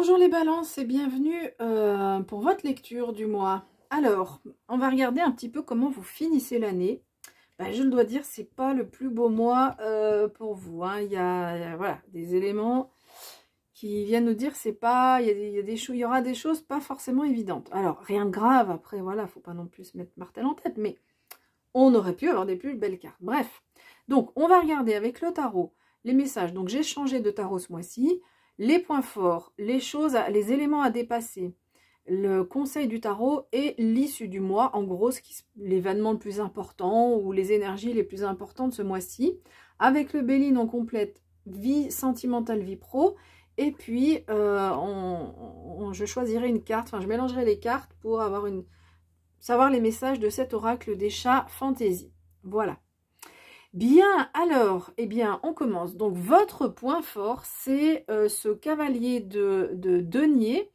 Bonjour les balances et bienvenue pour votre lecture du mois. Alors, on va regarder un petit peu comment vous finissez l'année. Je le dois dire, c'est pas le plus beau mois pour vous. Hein. Il y a voilà, des éléments qui viennent nous dire c'est pas, il y aura des choses pas forcément évidentes. Alors, rien de grave, après voilà, faut pas non plus se mettre martel en tête, mais on aurait pu avoir des plus belles cartes. Bref, donc on va regarder avec le tarot les messages. Donc j'ai changé de tarot ce mois-ci. Les points forts, les choses, les éléments à dépasser, le conseil du tarot et l'issue du mois, en gros, l'événement le plus important ou les énergies les plus importantes ce mois-ci. Avec le Béline, on complète vie sentimentale, vie pro. Et puis, je choisirai une carte, enfin, je mélangerai les cartes pour savoir les messages de cet oracle des chats fantasy. Voilà. Bien, alors, eh bien, on commence. Donc, votre point fort, c'est ce cavalier de denier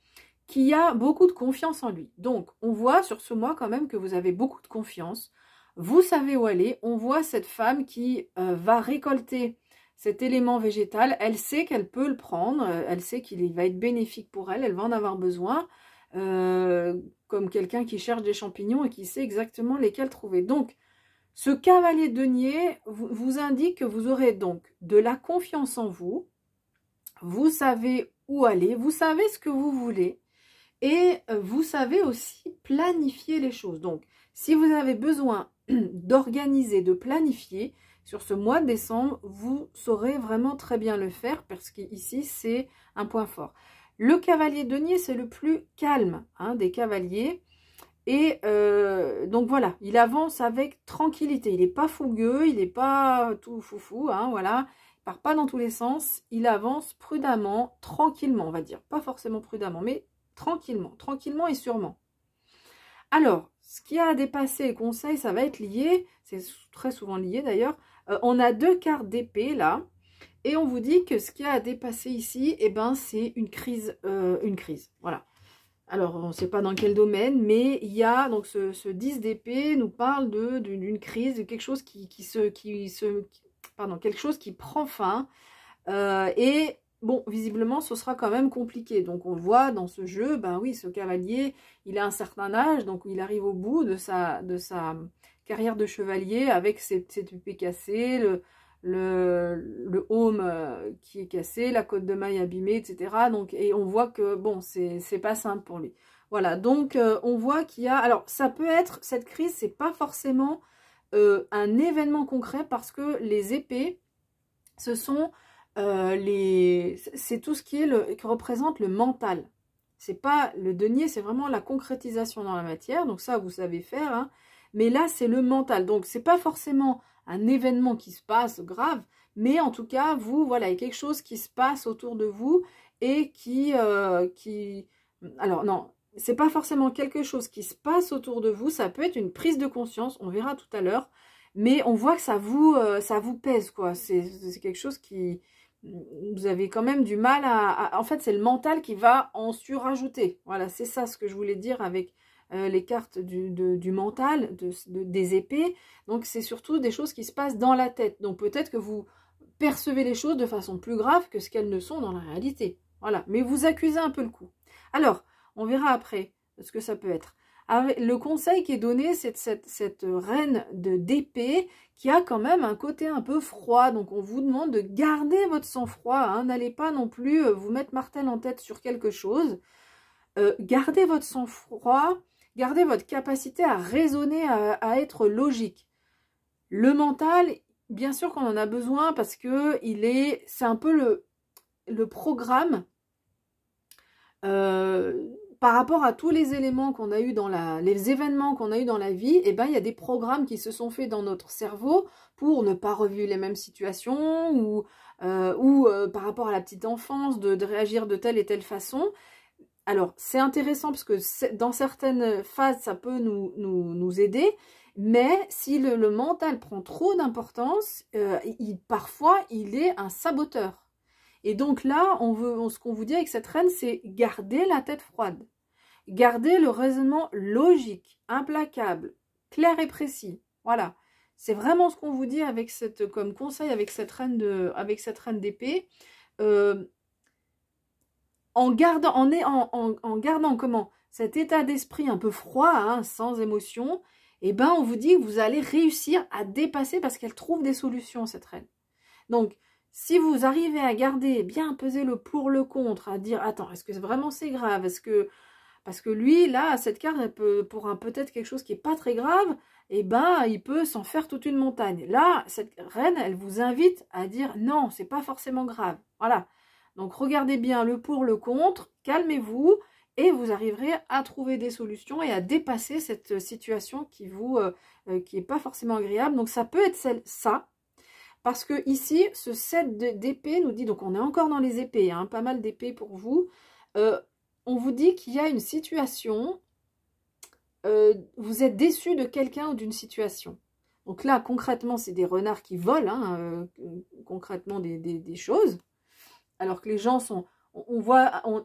qui a beaucoup de confiance en lui. Donc, on voit sur ce mois quand même que vous avez beaucoup de confiance. Vous savez où aller. On voit cette femme qui va récolter cet élément végétal. Elle sait qu'elle peut le prendre. Elle sait qu'il va être bénéfique pour elle. Elle va en avoir besoin. Comme quelqu'un qui cherche des champignons et qui sait exactement lesquels trouver. Donc, ce cavalier denier vous indique que vous aurez donc de la confiance en vous, vous savez où aller, vous savez ce que vous voulez et vous savez aussi planifier les choses. Donc, si vous avez besoin d'organiser, de planifier, sur ce mois de décembre, vous saurez vraiment très bien le faire parce qu'ici, c'est un point fort. Le cavalier denier, c'est le plus calme des cavaliers. Et donc voilà, il avance avec tranquillité. Il n'est pas fougueux, il n'est pas tout foufou, voilà. Il part pas dans tous les sens. Il avance prudemment, tranquillement, on va dire. Pas forcément prudemment, mais tranquillement, tranquillement et sûrement. Alors, ce qui a à dépasser les conseils, ça va être lié, c'est très souvent lié d'ailleurs. On a deux cartes d'épée là, et on vous dit que ce qui a à dépasser ici, eh ben, c'est une crise, voilà. Alors, on ne sait pas dans quel domaine, mais il y a, donc ce 10 d'épée nous parle d'une crise, de quelque chose quelque chose qui prend fin. Et bon, visiblement, ce sera quand même compliqué. Donc, on voit dans ce jeu, ben oui, ce cavalier, il a un certain âge, donc il arrive au bout de sa carrière de chevalier avec cette épée cassée, le haume qui est cassé, la côte de maille abîmée, etc. Donc, et on voit que, bon, c'est pas simple pour lui. Voilà, donc on voit qu'il y a... Alors, ça peut être, cette crise, c'est pas forcément un événement concret parce que les épées, ce sont c'est tout ce qui représente le mental. C'est pas le denier, c'est vraiment la concrétisation dans la matière. Donc ça, vous savez faire. Mais là, c'est le mental. Donc, c'est pas forcément un événement qui se passe grave, mais en tout cas, vous, voilà, il y a quelque chose qui se passe autour de vous et alors, non, c'est pas forcément quelque chose qui se passe autour de vous. Ça peut être une prise de conscience, on verra tout à l'heure. Mais on voit que ça vous pèse, quoi. C'est quelque chose qui... Vous avez quand même du mal en fait, c'est le mental qui va en surajouter. Voilà, c'est ça ce que je voulais dire avec les cartes du mental, des épées. Donc, c'est surtout des choses qui se passent dans la tête. Donc, peut-être que vous percevez les choses de façon plus grave que ce qu'elles ne sont dans la réalité. Voilà, mais vous accusez un peu le coup. Alors, on verra après ce que ça peut être. Le conseil qui est donné, c'est cette reine d'épée qui a quand même un côté un peu froid. Donc, on vous demande de garder votre sang-froid. N'allez pas non plus vous mettre martel en tête sur quelque chose. Gardez votre sang-froid, gardez votre capacité à raisonner, à être logique. Le mental, bien sûr qu'on en a besoin parce que c'est un peu le programme par rapport à tous les éléments qu'on a eu les événements qu'on a eu dans la vie. Et ben, il y a des programmes qui se sont faits dans notre cerveau pour ne pas revivre les mêmes situations ou par rapport à la petite enfance de réagir de telle et telle façon. Alors, c'est intéressant parce que dans certaines phases, ça peut nous aider. Mais si le mental prend trop d'importance, parfois, il est un saboteur. Et donc là, ce qu'on vous dit avec cette reine, c'est garder la tête froide. Garder le raisonnement logique, implacable, clair et précis. Voilà. C'est vraiment ce qu'on vous dit comme conseil avec cette reine d'épée. en gardant comment cet état d'esprit un peu froid, hein, sans émotion, eh ben on vous dit que vous allez réussir à dépasser parce qu'elle trouve des solutions, cette reine. Donc, si vous arrivez à garder, bien peser le pour, le contre, à dire, attends, est-ce que vraiment c'est grave? Parce que lui, là, cette carte, elle peut, pour peut-être quelque chose qui n'est pas très grave, eh ben, il peut s'en faire toute une montagne. Là, cette reine, elle vous invite à dire, non, c'est pas forcément grave. Voilà. Donc, regardez bien le pour, le contre, calmez-vous, et vous arriverez à trouver des solutions et à dépasser cette situation qui est pas forcément agréable. Donc, ça peut être ça. Parce que ici, ce 7 d'épée nous dit, donc on est encore dans les épées, hein, pas mal d'épées pour vous. On vous dit qu'il y a une situation, vous êtes déçu de quelqu'un ou d'une situation. Donc là, concrètement, c'est des renards qui volent, hein, concrètement des choses. Alors que les gens sont,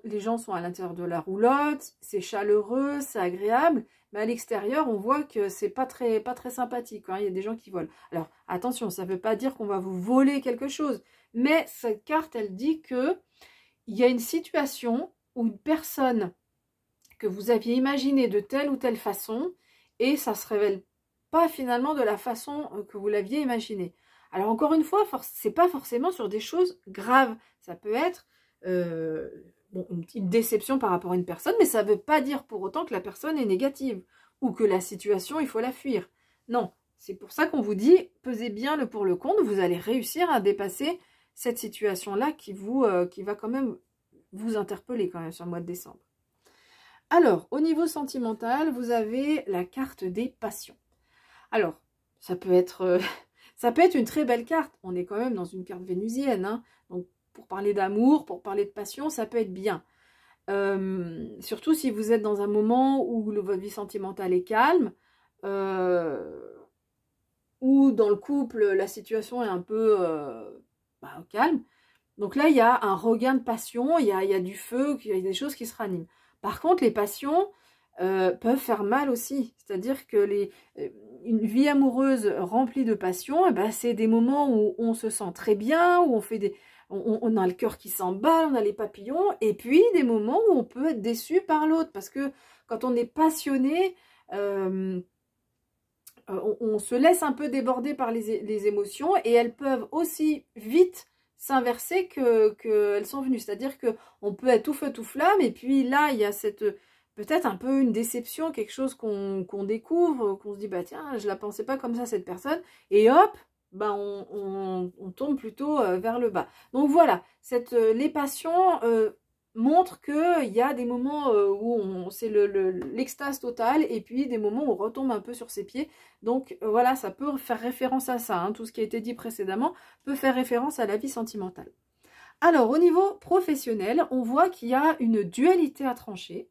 les gens sont à l'intérieur de la roulotte, c'est chaleureux, c'est agréable. Mais à l'extérieur, on voit que c'est pas très sympathique. Hein. Il y a des gens qui volent. Alors, attention, ça ne veut pas dire qu'on va vous voler quelque chose. Mais cette carte, elle dit que il y a une situation où une personne que vous aviez imaginée de telle ou telle façon, et ça ne se révèle pas finalement de la façon que vous l'aviez imaginée. Alors, encore une fois, ce n'est pas forcément sur des choses graves. Ça peut être bon, une déception par rapport à une personne, mais ça ne veut pas dire pour autant que la personne est négative ou que la situation, il faut la fuir. Non, c'est pour ça qu'on vous dit, pesez bien le pour le contre, vous allez réussir à dépasser cette situation-là qui va quand même vous interpeller quand même sur le mois de décembre. Alors, au niveau sentimental, vous avez la carte des passions. Alors, ça peut être une très belle carte. On est quand même dans une carte vénusienne, hein, donc pour parler d'amour, pour parler de passion, ça peut être bien. Surtout si vous êtes dans un moment où votre vie sentimentale est calme, ou dans le couple, la situation est un peu calme. Donc là, il y a un regain de passion, il y a du feu, il y a des choses qui se raniment. Par contre, les passions peuvent faire mal aussi. C'est-à-dire que une vie amoureuse remplie de passion, c'est des moments où on se sent très bien, où on a le cœur qui s'emballe, on a les papillons, et puis des moments où on peut être déçu par l'autre, parce que quand on est passionné, on se laisse un peu déborder par les émotions, et elles peuvent aussi vite s'inverser qu'elles sont venues. C'est-à-dire qu'on peut être tout feu, tout flamme, et puis là, il y a peut-être un peu une déception, quelque chose qu'on découvre, qu'on se dit, bah tiens, je la pensais pas comme ça, cette personne, et hop, on tombe plutôt vers le bas. Donc voilà, les passions montrent qu'il y a des moments où c'est l'extase totale, et puis des moments où on retombe un peu sur ses pieds. Donc voilà, ça peut faire référence à ça, hein. Tout ce qui a été dit précédemment peut faire référence à la vie sentimentale. Alors au niveau professionnel, on voit qu'il y a une dualité à trancher,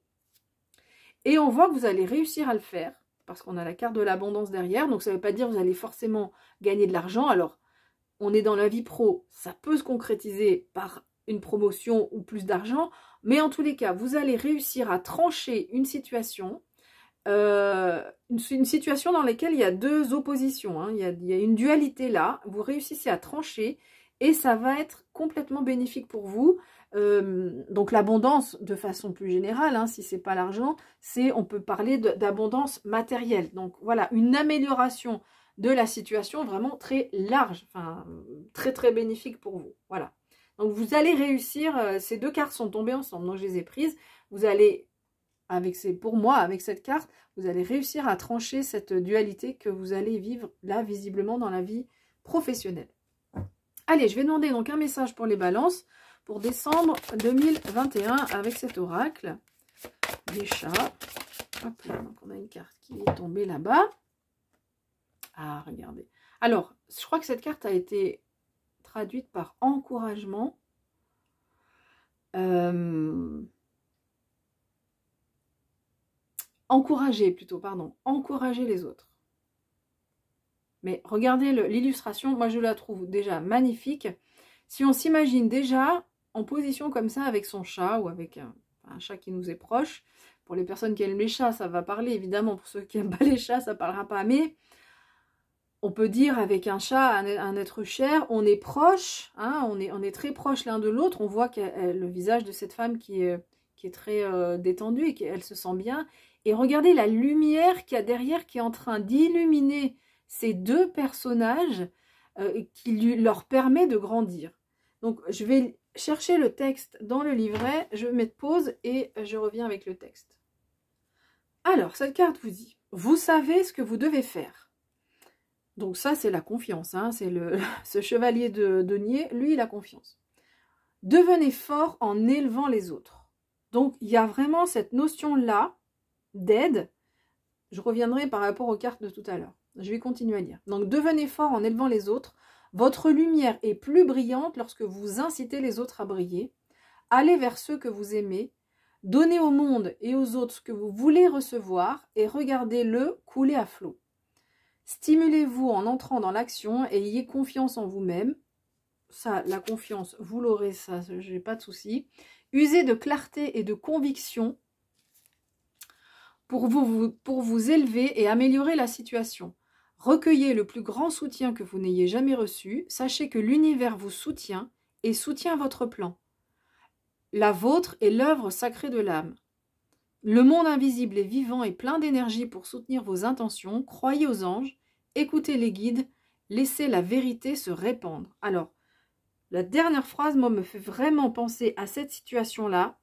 et on voit que vous allez réussir à le faire, parce qu'on a la carte de l'abondance derrière, donc ça ne veut pas dire que vous allez forcément gagner de l'argent. Alors, on est dans la vie pro, ça peut se concrétiser par une promotion ou plus d'argent, mais en tous les cas, vous allez réussir à trancher une situation, une situation dans laquelle il y a deux oppositions, hein. Il y a une dualité là, vous réussissez à trancher, et ça va être complètement bénéfique pour vous. Donc l'abondance de façon plus générale, hein, si c'est pas l'argent, on peut parler d'abondance matérielle. Donc voilà, une amélioration de la situation vraiment très large, enfin très très bénéfique pour vous. Voilà. Donc vous allez réussir, ces deux cartes sont tombées ensemble, donc je les ai prises. Vous allez, pour moi, avec cette carte, vous allez réussir à trancher cette dualité que vous allez vivre là visiblement dans la vie professionnelle. Allez, je vais demander donc un message pour les balances pour décembre 2021 avec cet oracle des chats. Hop là, donc on a une carte qui est tombée là-bas. Ah, regardez. Alors, je crois que cette carte a été traduite par encouragement. Encourager plutôt, pardon. Encourager les autres. Mais regardez l'illustration, moi je la trouve déjà magnifique. Si on s'imagine déjà en position comme ça avec son chat ou avec un chat qui nous est proche, pour les personnes qui aiment les chats, ça va parler évidemment. Pour ceux qui n'aiment pas les chats, ça ne parlera pas. Mais on peut dire avec un chat, un être cher, on est proche, hein, on est très proche l'un de l'autre. On voit que le visage de cette femme qui est très détendue et qu'elle se sent bien. Et regardez la lumière qu'il y a derrière qui est en train d'illuminer ces deux personnages qui leur permet de grandir. Donc, je vais chercher le texte dans le livret, je vais mettre pause et je reviens avec le texte. Alors, cette carte vous dit, vous savez ce que vous devez faire. Donc ça, c'est la confiance, hein, c'est ce chevalier de denier, lui, il a confiance. Devenez fort en élevant les autres. Donc, il y a vraiment cette notion-là d'aide. Je reviendrai par rapport aux cartes de tout à l'heure. Je vais continuer à lire. Donc, devenez fort en élevant les autres. Votre lumière est plus brillante lorsque vous incitez les autres à briller. Allez vers ceux que vous aimez. Donnez au monde et aux autres ce que vous voulez recevoir et regardez-le couler à flot. Stimulez-vous en entrant dans l'action et ayez confiance en vous-même. Ça, la confiance, vous l'aurez, ça, j'ai pas de souci. Usez de clarté et de conviction pour vous élever et améliorer la situation. Recueillez le plus grand soutien que vous n'ayez jamais reçu. Sachez que l'univers vous soutient et soutient votre plan. La vôtre est l'œuvre sacrée de l'âme. Le monde invisible est vivant et plein d'énergie pour soutenir vos intentions. Croyez aux anges, écoutez les guides, laissez la vérité se répandre. Alors, la dernière phrase, moi, me fait vraiment penser à cette situation-là.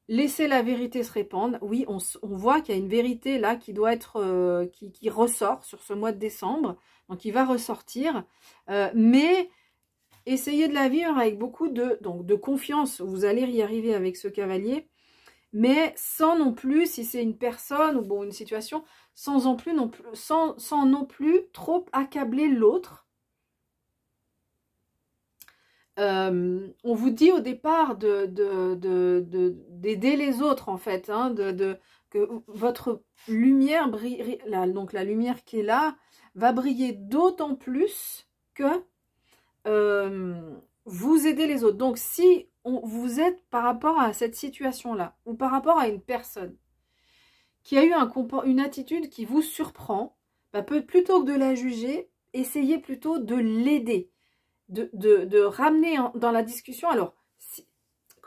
Laissez la vérité se répandre. Oui, on voit qu'il y a une vérité là qui doit être, qui ressort sur ce mois de décembre. Donc, il va ressortir. Mais essayez de la vivre avec beaucoup de confiance. Vous allez y arriver avec ce cavalier. Mais sans non plus, si c'est une personne ou bon, une situation, sans non plus trop accabler l'autre. On vous dit au départ d'aider les autres en fait, hein, que votre lumière brille, donc la lumière qui est là va briller d'autant plus que vous aidez les autres. Donc si vous êtes par rapport à cette situation-là ou par rapport à une personne qui a eu une attitude qui vous surprend, bah, plutôt que de la juger, essayez plutôt de l'aider. De ramener dans la discussion, alors,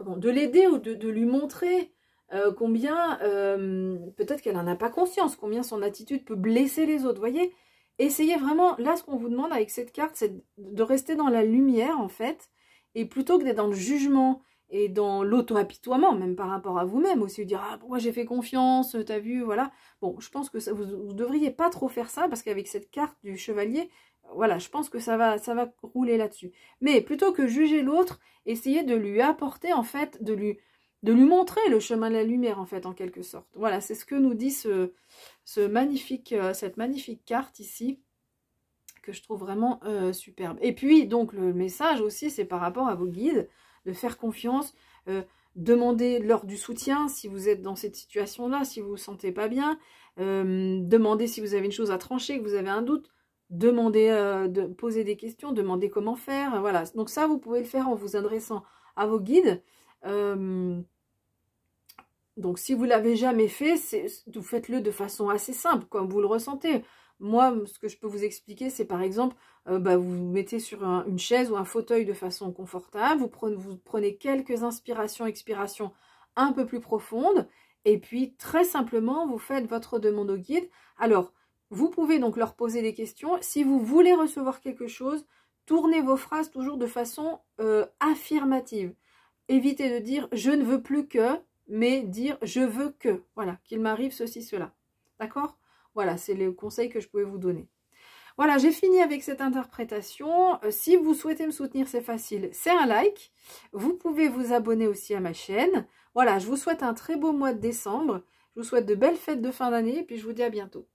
de l'aider ou de lui montrer combien, peut-être qu'elle n'en a pas conscience, combien son attitude peut blesser les autres, voyez. Essayez vraiment, là ce qu'on vous demande avec cette carte, c'est de rester dans la lumière en fait, et plutôt que d'être dans le jugement et dans l'auto-apitoiement, même par rapport à vous-même aussi, vous dire « Ah, pourquoi j'ai fait confiance, t'as vu, voilà ». Bon, je pense que ça, vous ne devriez pas trop faire ça, parce qu'avec cette carte du chevalier, voilà, je pense que ça va rouler là-dessus. Mais plutôt que juger l'autre, essayez de lui apporter, en fait, de lui montrer le chemin de la lumière, en fait, en quelque sorte. Voilà, c'est ce que nous dit cette magnifique carte ici, que je trouve vraiment superbe. Et puis, donc, le message aussi, c'est par rapport à vos guides, de faire confiance, demandez leur du soutien si vous êtes dans cette situation-là, si vous ne vous sentez pas bien, demandez si vous avez une chose à trancher, que vous avez un doute, demandez, poser des questions, demandez comment faire, voilà. Donc ça, vous pouvez le faire en vous adressant à vos guides. Donc si vous ne l'avez jamais fait, vous faites-le de façon assez simple, comme vous le ressentez. Moi, ce que je peux vous expliquer, c'est par exemple, vous vous mettez sur une chaise ou un fauteuil de façon confortable, vous prenez quelques inspirations, expirations un peu plus profondes, et puis très simplement, vous faites votre demande au guide. Alors, vous pouvez donc leur poser des questions. Si vous voulez recevoir quelque chose, tournez vos phrases toujours de façon affirmative. Évitez de dire « je ne veux plus que », mais dire « je veux que ». Voilà, qu'il m'arrive ceci, cela. D'accord ? Voilà, c'est le conseil que je pouvais vous donner. Voilà, j'ai fini avec cette interprétation. Si vous souhaitez me soutenir, c'est facile, c'est un like. Vous pouvez vous abonner aussi à ma chaîne. Voilà, je vous souhaite un très beau mois de décembre. Je vous souhaite de belles fêtes de fin d'année et puis je vous dis à bientôt.